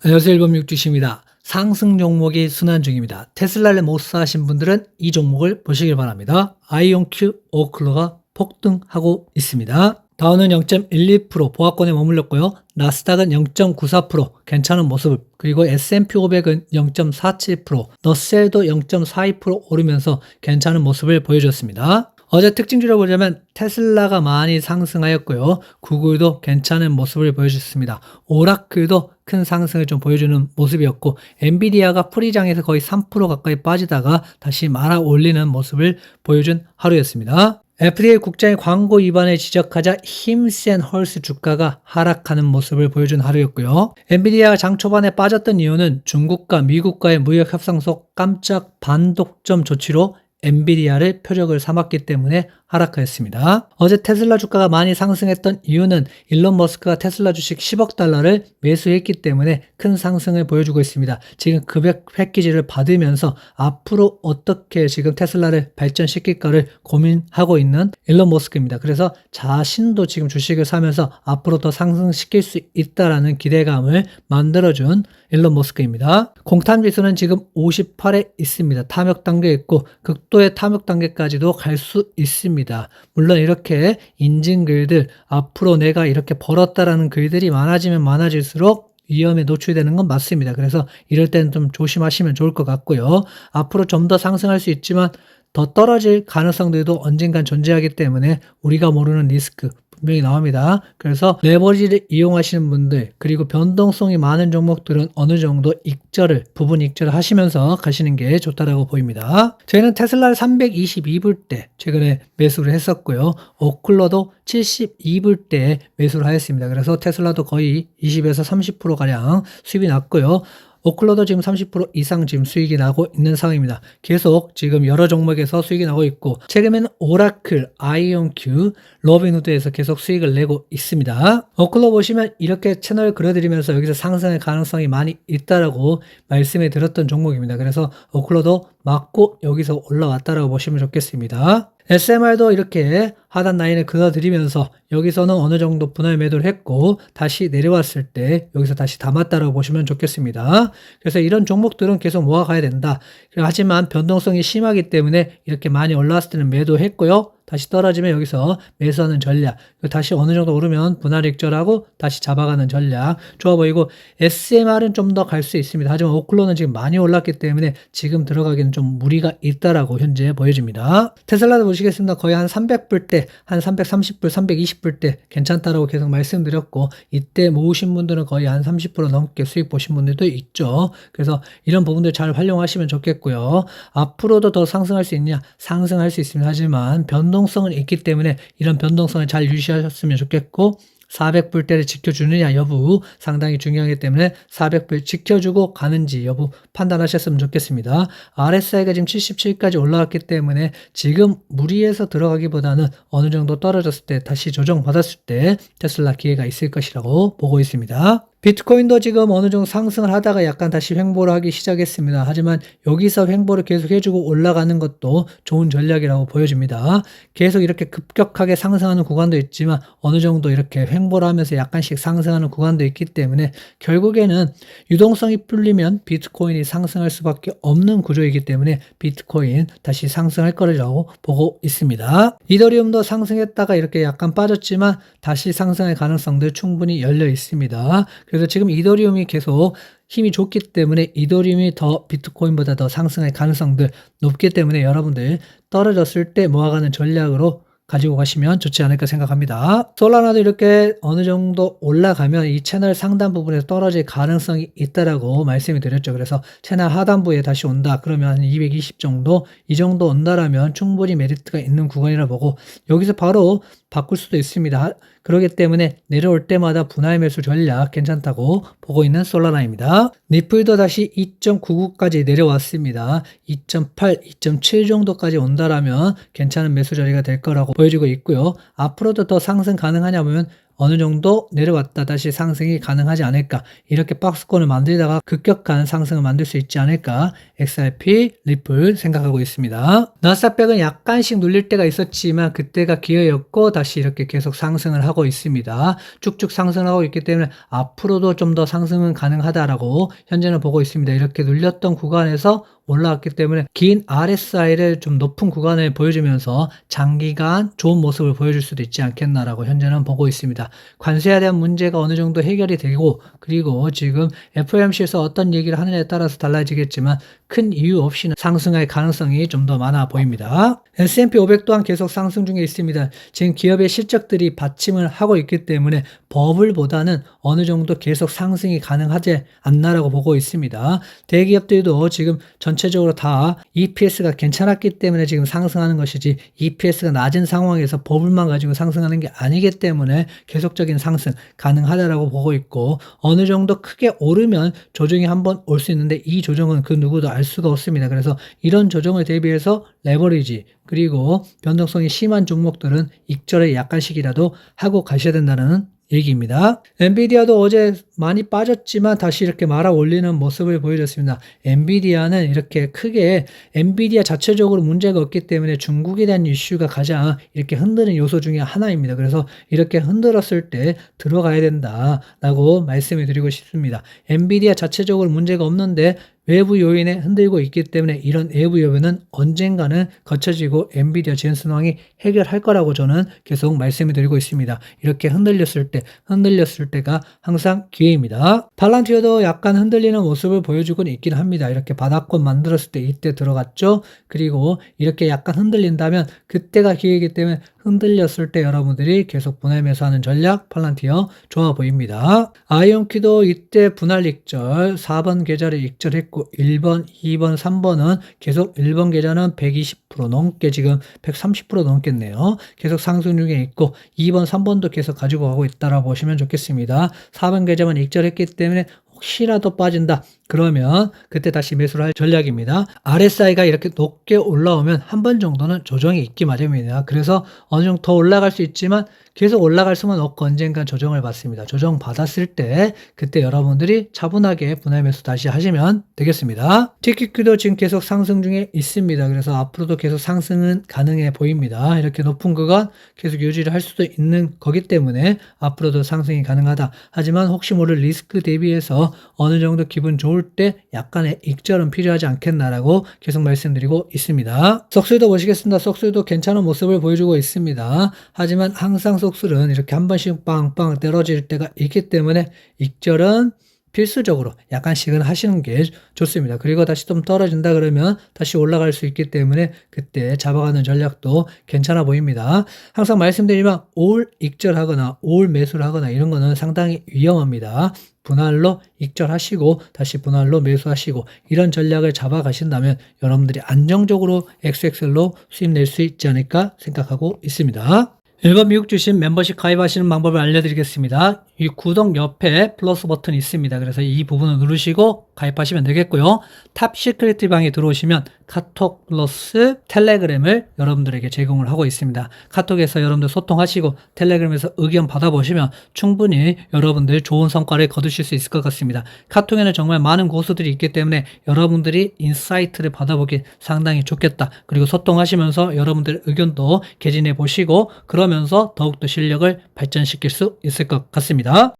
안녕하세요. 일본육주시입니다. 상승 종목이 순환 중입니다. 테슬라를 못 사신 분들은 이 종목을 보시길 바랍니다. 아이온큐 오클로가 폭등하고 있습니다. 다우는 0.12% 보합권에 머물렀고요. 나스닥은 0.94% 괜찮은 모습을, 그리고 S&P 500은 0.47%, 너셀도 0.42% 오르면서 괜찮은 모습을 보여줬습니다. 어제 특징주로 보자면 테슬라가 많이 상승하였고요. 구글도 괜찮은 모습을 보여줬습니다. 오라클도 큰 상승을 좀 보여주는 모습이었고, 엔비디아가 프리장에서 거의 3% 가까이 빠지다가 다시 말아 올리는 모습을 보여준 하루였습니다. FDA 국장의 광고 위반을 지적하자 힘센 헐스 주가가 하락하는 모습을 보여준 하루였고요. 엔비디아가 장 초반에 빠졌던 이유는 중국과 미국과의 무역 협상 속 깜짝 반독점 조치로 엔비디아를 표적을 삼았기 때문에 하락하였습니다. 어제 테슬라 주가가 많이 상승했던 이유는 일론 머스크가 테슬라 주식 10억 달러를 매수했기 때문에 큰 상승을 보여주고 있습니다. 지금 급여 패키지를 받으면서 앞으로 어떻게 지금 테슬라를 발전시킬까를 고민하고 있는 일론 머스크입니다. 그래서 자신도 지금 주식을 사면서 앞으로 더 상승시킬 수 있다라는 기대감을 만들어준 일론 머스크입니다. 공탄 지수는 지금 58에 있습니다. 탐욕 단계에 있고 극도의 탐욕 단계까지도 갈 수 있습니다. 물론 이렇게 인증글들, 앞으로 내가 이렇게 벌었다라는 글들이 많아지면 많아질수록 위험에 노출되는 건 맞습니다. 그래서 이럴 때는 좀 조심하시면 좋을 것 같고요. 앞으로 좀 더 상승할 수 있지만 더 떨어질 가능성들도 언젠간 존재하기 때문에 우리가 모르는 리스크 분명히 나옵니다. 그래서 레버리지를 이용하시는 분들, 그리고 변동성이 많은 종목들은 어느 정도 부분 익절을 하시면서 가시는 게 좋다라고 보입니다. 저희는 테슬라를 322불대 최근에 매수를 했었고요. 오클러도 72불대에 매수를 하였습니다. 그래서 테슬라도 거의 20에서 30%가량 수입이 났고요. 오클러도 지금 30% 이상 지금 수익이 나고 있는 상황입니다. 계속 지금 여러 종목에서 수익이 나고 있고, 최근에는 오라클, 아이온큐, 로빈후드에서 계속 수익을 내고 있습니다. 오클러 보시면 이렇게 채널을 그려드리면서 여기서 상승의 가능성이 많이 있다라고 말씀해 드렸던 종목입니다. 그래서 오클러도 맞고 여기서 올라왔다라고 보시면 좋겠습니다. SMR도 이렇게 하단 라인을 그려드리면서 여기서는 어느 정도 분할 매도를 했고 다시 내려왔을 때 여기서 다시 담았다라고 보시면 좋겠습니다. 그래서 이런 종목들은 계속 모아가야 된다. 하지만 변동성이 심하기 때문에 이렇게 많이 올라왔을 때는 매도했고요. 다시 떨어지면 여기서 매수하는 전략, 다시 어느 정도 오르면 분할 익절하고 다시 잡아가는 전략 좋아 보이고, SMR은 좀 더 갈 수 있습니다. 하지만 오클로는 지금 많이 올랐기 때문에 지금 들어가기는 좀 무리가 있다라고 현재 보여집니다. 테슬라도 보시겠습니다. 거의 한 300불대, 한 330불, 320불대 괜찮다라고 계속 말씀드렸고, 이때 모으신 분들은 거의 한 30% 넘게 수익 보신 분들도 있죠. 그래서 이런 부분들 잘 활용하시면 좋겠고요. 앞으로도 더 상승할 수 있냐? 상승할 수 있습니다. 하지만 변동성은 있기 때문에 이런 변동성을 잘 유지하셨으면 좋겠고, 400불대를 지켜주느냐 여부 상당히 중요하기 때문에 400불 지켜주고 가는지 여부 판단하셨으면 좋겠습니다. RSI가 지금 77까지 올라왔기 때문에 지금 무리해서 들어가기보다는 어느 정도 떨어졌을 때 다시 조정받았을 때 테슬라 기회가 있을 것이라고 보고 있습니다. 비트코인도 지금 어느 정도 상승을 하다가 약간 다시 횡보를 하기 시작했습니다. 하지만 여기서 횡보를 계속 해주고 올라가는 것도 좋은 전략이라고 보여집니다. 계속 이렇게 급격하게 상승하는 구간도 있지만 어느 정도 이렇게 횡보를 하면서 약간씩 상승하는 구간도 있기 때문에 결국에는 유동성이 풀리면 비트코인이 상승할 수밖에 없는 구조이기 때문에 비트코인 다시 상승할 거라고 보고 있습니다. 이더리움도 상승했다가 이렇게 약간 빠졌지만 다시 상승할 가능성들 충분히 열려 있습니다. 그래서 지금 이더리움이 계속 힘이 좋기 때문에 이더리움이 더 비트코인보다 더 상승할 가능성들 높기 때문에 여러분들 떨어졌을 때 모아가는 전략으로 가지고 가시면 좋지 않을까 생각합니다. 솔라나도 이렇게 어느 정도 올라가면 이 채널 상단 부분에서 떨어질 가능성이 있다라고 말씀을 드렸죠. 그래서 채널 하단부에 다시 온다 그러면 한 220 정도, 이 정도 온다라면 충분히 메리트가 있는 구간이라 보고, 여기서 바로 바꿀 수도 있습니다. 그렇기 때문에 내려올 때마다 분할 매수 전략 괜찮다고 보고 있는 솔라나입니다. 니플도 다시 2.99까지 내려왔습니다. 2.8, 2.7 정도까지 온다라면 괜찮은 매수 자리가 될 거라고 보여지고 있고요. 앞으로도 더 상승 가능하냐면 어느 정도 내려왔다 다시 상승이 가능하지 않을까. 이렇게 박스권을 만들다가 급격한 상승을 만들 수 있지 않을까. XRP, 리플 생각하고 있습니다. 나스닥백은 약간씩 눌릴 때가 있었지만 그때가 기회였고 다시 이렇게 계속 상승을 하고 있습니다. 쭉쭉 상승을 하고 있기 때문에 앞으로도 좀 더 상승은 가능하다라고 현재는 보고 있습니다. 이렇게 눌렸던 구간에서 올라왔기 때문에 긴 RSI를 좀 높은 구간을 보여주면서 장기간 좋은 모습을 보여줄 수도 있지 않겠나라고 현재는 보고 있습니다. 관세에 대한 문제가 어느 정도 해결이 되고 그리고 지금 FOMC에서 어떤 얘기를 하느냐에 따라서 달라지겠지만 큰 이유 없이는 상승할 가능성이 좀 더 많아 보입니다. S&P 500 또한 계속 상승 중에 있습니다. 지금 기업의 실적들이 받침을 하고 있기 때문에 버블보다는 어느 정도 계속 상승이 가능하지 않나라고 보고 있습니다. 대기업들도 지금 전체적으로 다 EPS가 괜찮았기 때문에 지금 상승하는 것이지 EPS가 낮은 상황에서 버블만 가지고 상승하는 게 아니기 때문에 계속적인 상승 가능하다라고 보고 있고 어느 정도 크게 오르면 조정이 한번 올 수 있는데 이 조정은 그 누구도 알 수가 없습니다. 그래서 이런 조정을 대비해서 레버리지 그리고 변동성이 심한 종목들은 익절에 약간씩이라도 하고 가셔야 된다는 얘기입니다. 엔비디아도 어제 많이 빠졌지만 다시 이렇게 말아 올리는 모습을 보여줬습니다. 엔비디아는 이렇게 크게 엔비디아 자체적으로 문제가 없기 때문에 중국에 대한 이슈가 가장 이렇게 흔드는 요소 중에 하나입니다. 그래서 이렇게 흔들었을 때 들어가야 된다라고 말씀을 드리고 싶습니다. 엔비디아 자체적으로 문제가 없는데 외부 요인에 흔들고 있기 때문에 이런 외부 요인은 언젠가는 거쳐지고 엔비디아 지연순환이 해결할 거라고 저는 계속 말씀을 드리고 있습니다. 이렇게 흔들렸을 때가 항상 기회입니다. 팔란티어도 약간 흔들리는 모습을 보여주고는 있긴 합니다. 이렇게 바닥권 만들었을 때 이때 들어갔죠. 그리고 이렇게 약간 흔들린다면 그때가 기회이기 때문에 흔들렸을 때 여러분들이 계속 분할 매수하는 전략 팔란티어 좋아 보입니다. 아이온큐도 이때 분할 익절 4번 계좌를 익절했고 1번, 2번, 3번은 계속 1번 계좌는 120% 넘게 지금 130% 넘겠네요. 계속 상승 중에 있고 2번, 3번도 계속 가지고 가고 있다라고 보시면 좋겠습니다. 4번 계좌만 익절했기 때문에 혹시라도 빠진다 그러면 그때 다시 매수를 할 전략입니다. RSI가 이렇게 높게 올라오면 한 번 정도는 조정이 있기 마련입니다. 그래서 어느 정도 더 올라갈 수 있지만 계속 올라갈 수는 없고 언젠간 조정을 받습니다. 조정 받았을 때 그때 여러분들이 차분하게 분할 매수 다시 하시면 되겠습니다. TQQ도 지금 계속 상승 중에 있습니다. 그래서 앞으로도 계속 상승은 가능해 보입니다. 이렇게 높은 구간 계속 유지를 할 수도 있는 거기 때문에 앞으로도 상승이 가능하다. 하지만 혹시 모를 리스크 대비해서 어느 정도 기분 좋을 때 약간의 익절은 필요하지 않겠나라고 계속 말씀드리고 있습니다. 속수도 보시겠습니다. 속수도 괜찮은 모습을 보여주고 있습니다. 하지만 항상 속수는 이렇게 한 번씩 빵빵 떨어질 때가 있기 때문에 익절은 필수적으로 약간씩은 하시는 게 좋습니다. 그리고 다시 좀 떨어진다 그러면 다시 올라갈 수 있기 때문에 그때 잡아가는 전략도 괜찮아 보입니다. 항상 말씀드리지만 올 익절하거나 올 매수를 하거나 이런 거는 상당히 위험합니다. 분할로 익절하시고 다시 분할로 매수하시고 이런 전략을 잡아가신다면 여러분들이 안정적으로 XXL로 수입 낼 수 있지 않을까 생각하고 있습니다. 1번 미국 주식 멤버십 가입하시는 방법을 알려드리겠습니다. 이 구독 옆에 플러스 버튼이 있습니다. 그래서 이 부분을 누르시고 가입하시면 되겠고요. 탑 시크릿 방에 들어오시면 카톡 플러스 텔레그램을 여러분들에게 제공을 하고 있습니다. 카톡에서 여러분들 소통하시고 텔레그램에서 의견 받아보시면 충분히 여러분들 좋은 성과를 거두실 수 있을 것 같습니다. 카톡에는 정말 많은 고수들이 있기 때문에 여러분들이 인사이트를 받아보기 상당히 좋겠다. 그리고 소통하시면서 여러분들의 의견도 개진해 보시고 그러면서 더욱더 실력을 발전시킬 수 있을 것 같습니다.